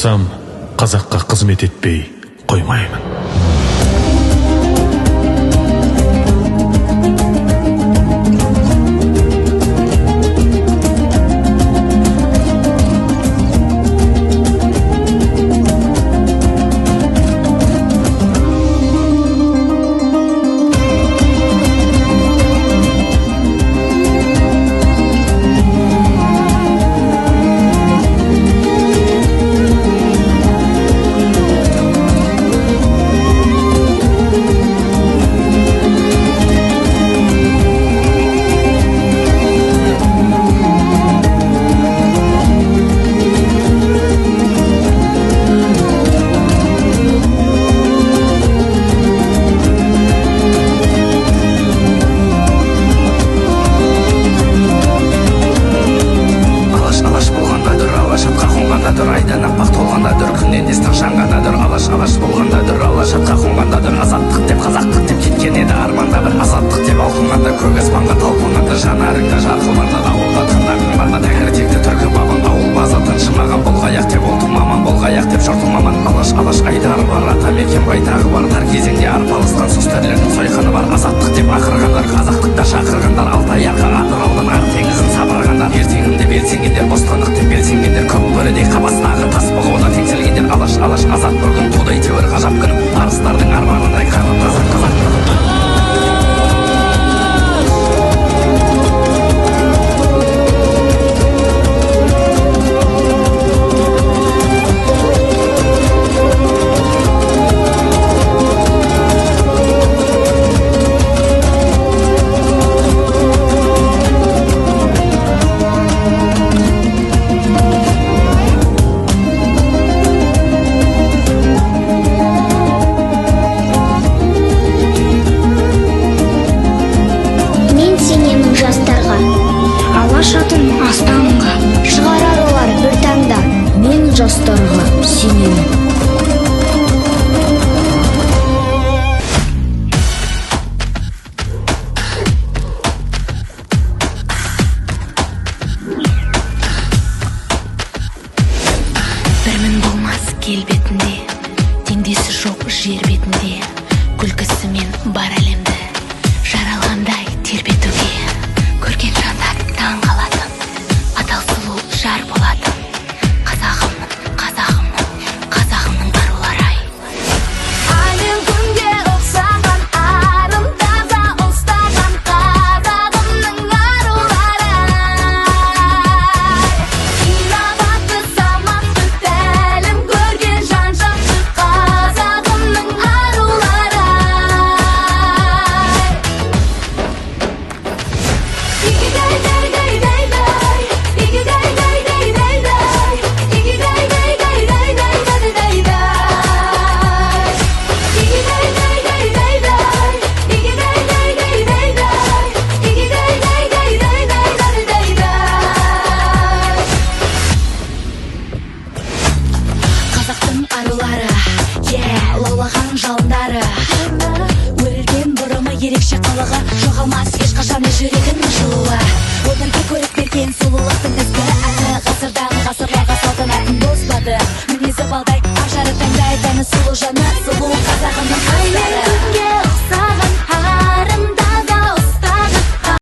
болсам, қазаққа қызмет етпей қоймаймын. Алаш болғандадыр, алаш атқа қонғандадыр, азаттық деп, қазақтық деп кеткен еді арманда бір. Азаттық деп алқынғанда, көк аспанға талпынғанда, жанарыңда жарқылманда, ауылда тыңдағың барда, тәңіртекті түркі бабын, ауыл база тыншымаған, болғаяқ деп олтым маман, болғаяқ деп жұртым маман. Алаш айдары бар, атамекен байтағы бар, тар кезеңде арпалысқан сұстерлердің сойқаны бар. Азаттық деп ақырғандар, қазақтықта шақырғандар, алтай арқа атыраудың ақ теңізін сабырғандар. Ертеңімде белсенгендер, бостандық деп белсенгендер, көк бөрідей қабастағы тас бұғауда теңселгендер. Алаш азат бір күн, тудай тәуір ғажап күн, арыстардың арманындай қанат таза қазақ. Алашатын астанға шығарар олар бір таңда, мен жастарға сенемін. Бірмін болмас келбетінде, теңдесі жоқ жер бетінде, күлкісімен бар әлемді жаралғандай тербетуге, көрген жандар таң қалатын, адал сұлу жар болатын. Қазағымның арулары ай. Айын күнге ұқсаған, арым таза ұстаған, қазағымның арулары ай. Инабатты, салмақты, тәлім көрген жан-жақты, қазағымның арулары ай. Қазақтың арулары, лаулаған жалындары, өрілген бұрымы, ерекше қылығы, жоғалмас ешқашан жүрегінің жылуы. Өмірге көрік берген сұлулықтың ізгі әні, ғасырдан ғасырларға салтанатын бұзбады. Мінезі балдай, ажары таңдай, тәні сұлу, жаны сұлу, қазағымның айлары.